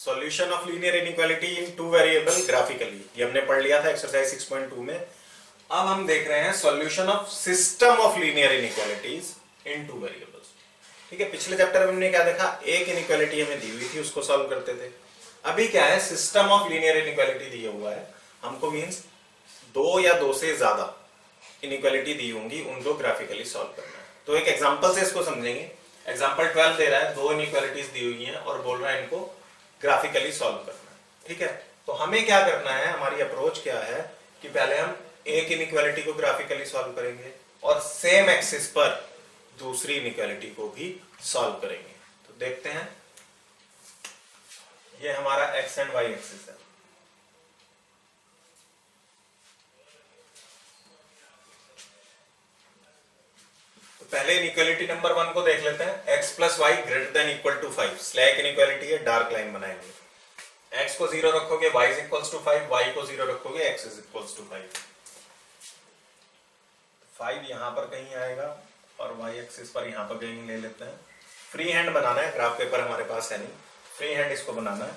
Solution of linear inequality in two variable graphically, ये हमने पढ़ लिया था एक्सरसाइज 6.2 में। अब हम देख रहे हैं solution of system of linear inequalities in two variables. ठीक है, पिछले चैप्टर में हमने क्या देखा, एक इनइक्वालिटी हमें दी हुई थी, उसको सॉल्व करते थे। अभी क्या है, सिस्टम ऑफ लीनियर इनइक्वालिटी दिया हुआ है हमको, मींस दो या दो से ज्यादा इनइक्वालिटी दी होंगी, उनको ग्राफिकली सॉल्व करना है। तो एक एग्जांपल से इसको समझेंगे। एग्जांपल 12 दे रहा है, दो इनइक्वालिटीज दी हुई हैं और बोल रहा है इनको ग्राफिकली सॉल्व करना है। ठीक है, तो हमें क्या करना है, हमारी अप्रोच क्या है कि पहले हम एक इनइक्वालिटी को ग्राफिकली सॉल्व करेंगे और सेम एक्सिस पर दूसरी इनइक्वालिटी को भी सॉल्व करेंगे। तो देखते हैं, ये हमारा एक्स एंड वाई एक्सिस है। तो पहले इनइक्वालिटी नंबर 1 को देख लेते हैं, x plus y greater then equal to 5। Slack inequality है, डार्क लाइन बनाएंगे। x को 0 रखोगे, y is equals to 5, y को 0 रखोगे, x इज इक्वल्स टू 5। 5 यहां पर कहीं आएगा और y एक्सिस पर यहां पर कहीं ले लेते हैं। फ्री हैंड बनाना है, ग्राफ पेपर हमारे पास है नहीं, फ्री हैंड इसको बनाना है।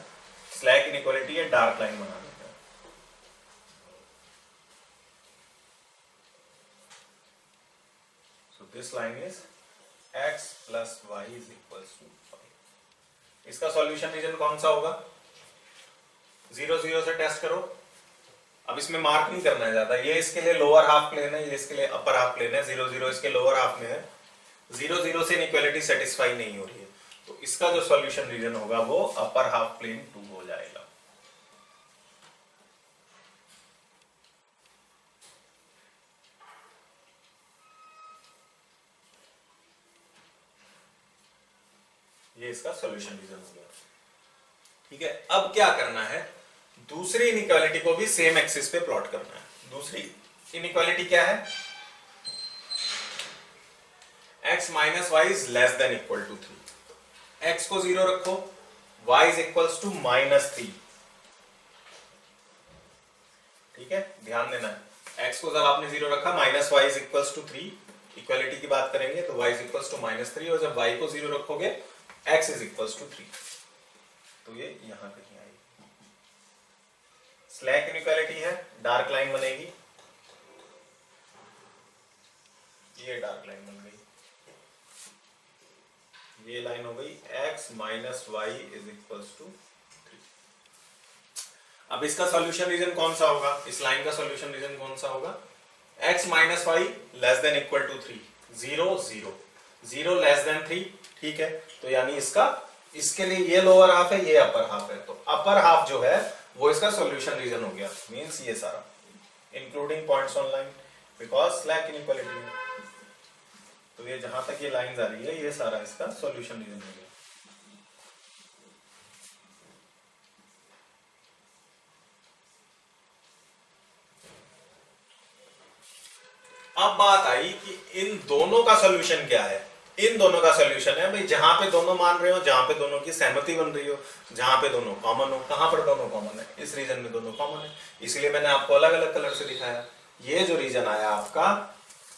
स्लैक इनइक्वालिटी है, डार्क लाइन बना देते हैं। So this line is x plus y is equals to 5। इसका सॉल्यूशन रीजन कौन सा होगा, 0 0 से टेस्ट करो। अब इसमें मार्क नहीं करना है ज्यादा, ये इसके लिए लोअर हाफ प्लेन है, ये इसके लिए अपर हाफ प्लेन है। 0 0 इसके लोअर हाफ में है, 0 0 से इनइक्वालिटी सेटिस्फाई नहीं हो रही है, तो इसका जो सॉल्यूशन रीजन होगा वो अपर हाफ प्लेन 2 हो जाएगा। ये इसका सॉल्यूशन रीजन हो गया। ठीक है, अब क्या करना है, दूसरी इनइक्वालिटी को भी सेम एक्सिस पे प्लॉट करना है। दूसरी इनइक्वालिटी क्या है, x minus y is less then equal to 3। x को 0 रखो, y इज इक्वल्स टू -3। ठीक है, ध्यान देना है, x को जब आपने 0 रखा, minus y is equals to 3, equality की बात करेंगे तो y इज इक्वल्स टू -3, और जब y को 0 रखोगे x इज इक्वल्स टू 3, तो ये यहां कहीं आएगी। स्लैक इनइक्वालिटी है, डार्क लाइन बनेगी, ये डार्क लाइन बन गई, ये लाइन हो गई x minus y is equals to 3। अब इसका सॉल्यूशन रीजन कौन सा होगा, इस लाइन का सॉल्यूशन रीजन कौन सा होगा, x minus y less then equal to 3, 0 0 0 less than 3। ठीक है, तो यानी इसके लिए ये लोअर हाफ है, ये अपर हाफ है, तो अपर हाफ जो है वो इसका सॉल्यूशन रीजन हो गया, मींस ये सारा including points on line, because slack inequality है। तो ये जहां तक ये लाइंस आ रही है, ये सारा इसका सॉल्यूशन रीजन हो गया। अब बात आई कि इन दोनों का सॉल्यूशन क्या है। इन दोनों का सॉल्यूशन है भाई, जहां पे दोनों मान रहे हो, जहां पे दोनों की सहमति बन रही हो, जहां पे दोनों कॉमन हो। कहां पर दोनों कॉमन है, इस रीजन में दोनों कॉमन है, इसलिए मैंने आपको अलग अलग कलर से दिखाया। ये जो रीजन आया आपका,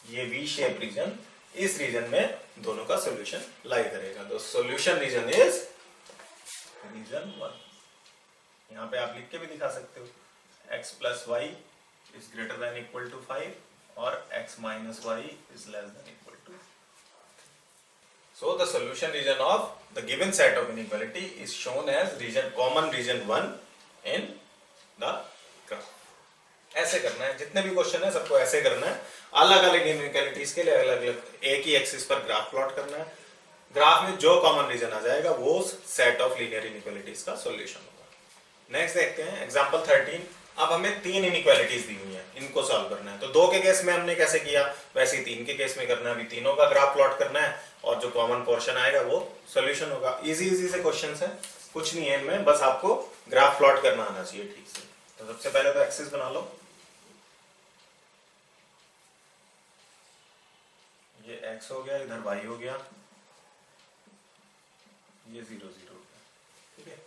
ये वी शेप रीजन, इस रीजन में दोनों का सॉल्यूशन लाई करेगा। तो सॉल्यूशन रीजन इज रीजन 1। यहां पे आप लिख के भी दिखा सकते हो, x plus y is greater then equal to 5 और x minus y is less then equal to. So the solution region of the given set of inequality is shown as common region 1 in the graph। ऐसे करना है, जितने भी question है सबको ऐसे करना है। अलग अलग इनइक्वालिटीज के लिए अलग अलग एक ही एक्सिस पर ग्राफ प्लॉट करना है। ग्राफ में जो कॉमन रीजन आ जाएगा वो सेट ऑफ लीनियर इनइक्वालिटीज का सॉल्यूशन होगा। नेक्स्ट देखते हैं एग्जांपल 13। अब हमें 3 इनइक्वालिटीज दी हुई हैं, इनको सॉल्व करना है। तो 2 के केस में हमने कैसे किया, वैसे ही 3 के केस में करना है। अभी तीनों का ग्राफ प्लॉट करना है और जो कॉमन पोर्शन आएगा वो सॉल्यूशन होगा। इजी से क्वेश्चंस है, कुछ नहीं है इनमें, बस आपको ग्राफ प्लॉट करना आना चाहिए ठीक से। तो सबसे पहले तो एक्सिस बना लो, ये x हो गया, इधर y हो गया, ये 0 0। ठीक है,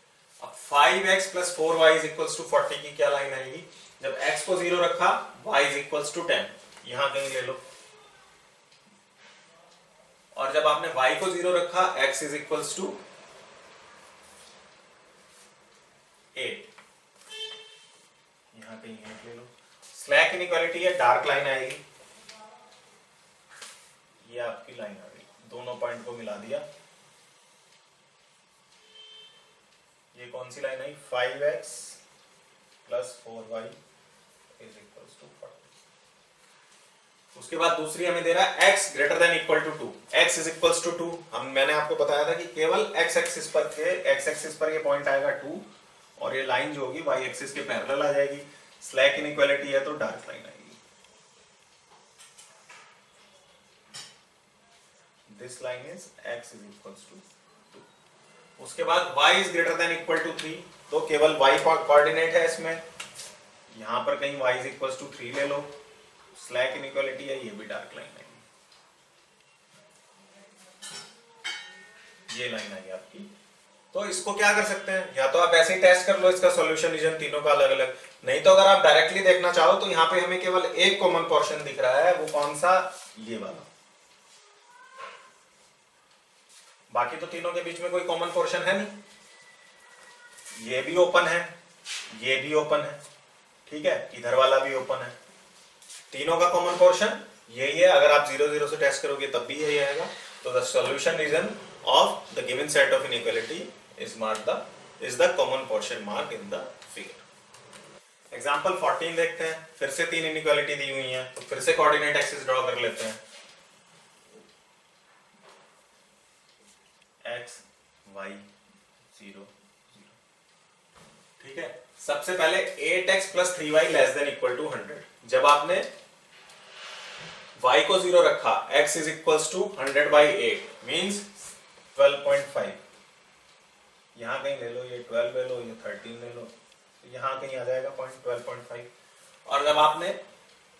अब 5x plus 4y is equals to 40 की क्या लाइन आएगी, जब x को 0 रखा, y इज इक्वल्स टू 10, यहां कहीं ले लो, और जब आपने y को 0 रखा, x इज इक्वल्स टू 8, यहाँ कहीं 8 ले लो। स्लैक इनइक्वालिटी है, डार्क लाइन आएगी, ये आपकी लाइन आ गई, दोनों पॉइंट को मिला दिया। ये कौन सी लाइन आई? 5x plus 4y is equals to 40। उसके बाद दूसरी हमें दे रहा है x greater then equal to 2, x is equals to 2। मैंने आपको बताया था कि केवल x एक्सिस पर ये पॉइंट आएगा 2, और ये लाइन जो होगी y एक्सिस के पैरेलल आ जाएगी। स्लैक इनइक्वालिटी है तो डार्क लाइन आएगी। This line is x is equals to 2। उसके बाद y is greater then equal to 3, तो केवल y कोऑर्डिनेट है इसमें, यहां पर कहीं y इज इक्वल्स टू 3 ले लो। स्लैक इनइक्वालिटी है, ये भी डार्क लाइन है, ये लाइन आई आपकी। तो इसको क्या कर सकते हैं, या तो आप ऐसे ही टेस्ट कर लो इसका सॉल्यूशन रीजन तीनों का अलग अलग, नहीं तो अगर आप डायरेक्टली देखना चाहो तो यहाँ पे हमें केवल एक कॉमन पोर्शन दिख रहा है, वो कौन सा? ये वाला। बाकी तो तीनों के बीच में कोई कॉमन पोर्शन है नहीं। ये भी ओपन है, ये भी ओपन है, ठीक है, इधर वाला भी ओपन है। तीनों का कॉमन पोर्शन यही है। अगर आप 0 0 से टेस्ट करोगे तब भी यही आएगा। तो the solution region of the given set of inequality is the common portion mark in the figure. Example 14 देखते हैं। फिर से 3 इनइक्वालिटी दी हुई हैं, तो फिर से कोऑर्डिनेट एक्सिस ड्रॉ कर लेते हैं। x y 0 0, ठीक है। सबसे पहले 8x plus 3y less then equal to 100। जब आपने y को 0 रखा, x is equals to 100 by 8 means 12.5। यहां कहीं ले लो, ये 12 ले लो, ये 13 ले लो, तो यहां कहीं आ जाएगा पॉइंट 12.5। और जब आपने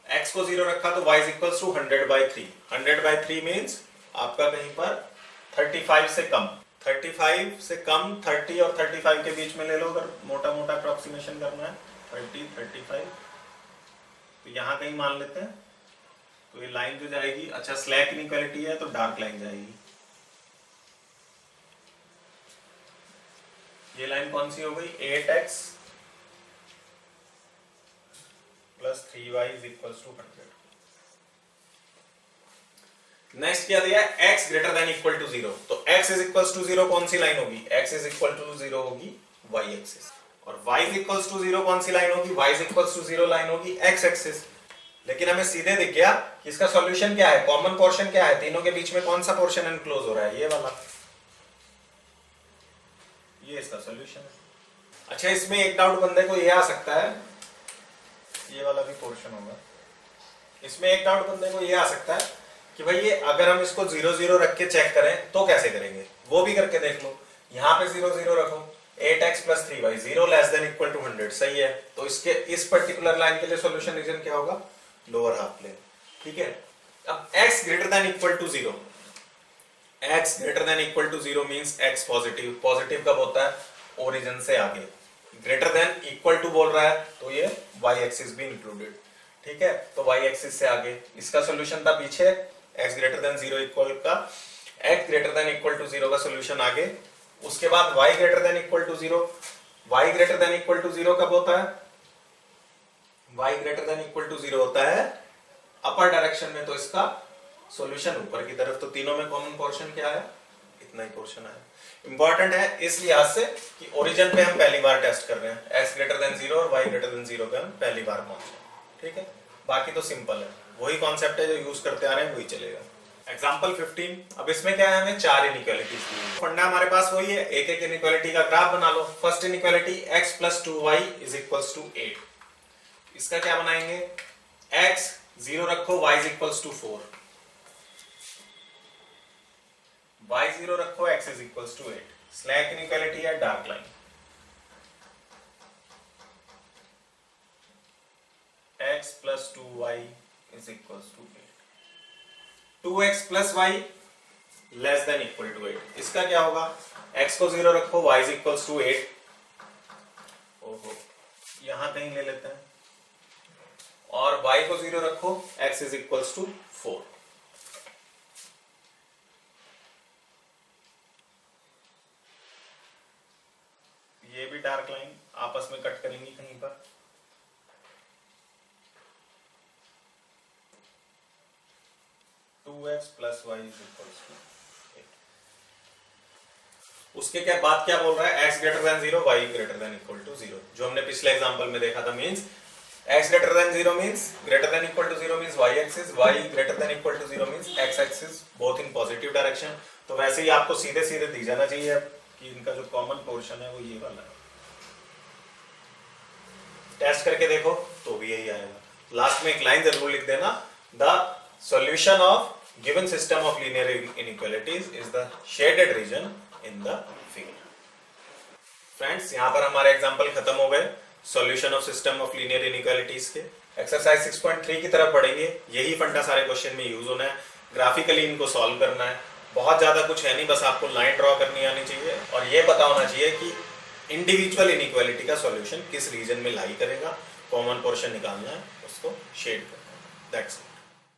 x को 0 रखा तो y is equals to 100 by 3। 100 by 3 means आपका कहीं पर 35 से कम, 35 से कम, 30 और 35 के बीच में ले लो अगर मोटा मोटा अप्रोक्सीमेशन करना है, 30 35, तो यहां कहीं मान लेते हैं। तो ये लाइन जो जाएगी, अच्छा स्लैक इनइक्वालिटी है तो डार्क लाइन जाएगी। ये लाइन कौन सी हो गई? 8x plus 3y is equals to 100। Next क्या दिया है? x greater then equal to 0। तो x इज इक्वल्स टू 0 कौन सी लाइन होगी? x इज इक्वल टू 0 होगी y एक्सिस। और y इज इक्वल्स टू 0 कौन सी लाइन होगी? y is equals to 0 line होगी x एक्सिस। लेकिन हमें सीधे दिख गया कि इसका सॉल्यूशन क्या है, कॉमन पोर्शन क्या है, तीनों के बीच में कौन सा पोर्शन एनक्लोज हो रहा है? ये वाला, ये इसका सॉल्यूशन है। अच्छा, इसमें एक डाउट बंदे को ये आ सकता है, ये वाला भी पोर्शन होगा। इसमें एक डाउट बंदे को ये आ सकता है कि भाई ये अगर हम इसको 0 0 रख के चेक करें तो कैसे करेंगे? वो भी करके देख लो। यहाँ पे 0 0 रखो, 8x plus 3y 0 less then equal to 100, सही है। तो इसके इस पर्टिकुलर लाइन के लिए सॉल्यूशन रीजन क्या होगा? लोअर हाफ प्लेन, ठीक है। अब x greater then equal to 0, x greater then equal to 0 means x positive. Positive कब होता है? ओरिजिन से आगे। ग्रेटर देन इक्वल टू बोल रहा है तो ये y एक्सिस भी इंक्लूडेड, ठीक है। तो y एक्सिस से आगे इसका सॉल्यूशन था पीछे, x ग्रेटर देन 0 इक्वल का, x greater then equal to 0 का सॉल्यूशन आगे। उसके बाद y greater then equal to 0, y greater then equal to 0 कब होता है? y greater then equal to 0 होता है अपर डायरेक्शन में, तो इसका सॉल्यूशन ऊपर की तरफ। तो तीनों में कॉमन पोर्शन क्या है? इतना ही पोर्शन है। इंपॉर्टेंट है इस लिहाज से कि ओरिजिन पे हम पहली बार टेस्ट कर रहे हैं, x ग्रेटर देन 0 और y ग्रेटर देन 0 पे हम पहली बार पहुंचे, ठीक है। बाकी तो सिंपल है, वही कॉन्सेप्ट है जो यूज करते आ रहे हैं, वही चलेगा। एग्जांपल 15। अब इसमें क्या है? हमें 4 इनइक्वालिटीज दी है। फंडा हमारे पास वही है, एक एक इनइक्वालिटी का ग्राफ बना लो। First inequality x plus 2y is equals to 8। इसका क्या बनाएंगे? x 0 रखो, y is equals to 4, y 0 रखो, x is equals to 8। Slack inequality है, dark line. x plus 2y is equals to 8। 2x plus y less then equal to 8। इसका क्या होगा? x को 0 रखो, y इज इक्वल्स टू 8। ओहो, यहां कहीं ले लेते हैं, और y को 0 रखो, x इज इक्वल्स टू 4। ये भी डार्क डार्क लाइन आपस में कट करेंगी कहीं पर। Two x plus y is equal to, उसके क्या बाद क्या बोल रहा है, x greater than 0 y greater then equal to 0, जो हमने पिछले एग्जांपल में देखा था। Means x greater than 0 means greater then equal to 0 means y axis, y greater then equal to 0 means x axis, both in positive direction. तो वैसे ही आपको सीधे सीधे दी जाना चाहिए कि इनका जो कॉमन पोर्शन है वो ये वाला है। टेस्ट करके देखो तो भी यही आएगा। लास्ट में एक लाइन जरूर लिख देना, the solution of given system of linear inequalities is the shaded region in the figure. Friends, यहां पर हमारे एग्जांपल खत्म हो गए solution of system of linear inequalities के। एक्सरसाइज 6.3 की तरफ बढ़ेंगे। यही फंडा सारे क्वेश्चन में यूज होना है, ग्राफिकली इनको सॉल्व करना है। बहुत ज्यादा कुछ है नहीं, बस आपको लाइन ड्रॉ करनी आनी चाहिए और ये पता होना चाहिए कि इंडिविजुअल इनइक्वालिटी का सॉल्यूशन किस रीजन में लाई करेगा, कॉमन पोर्शन निकालना है, उसको शेड करना है। That's it.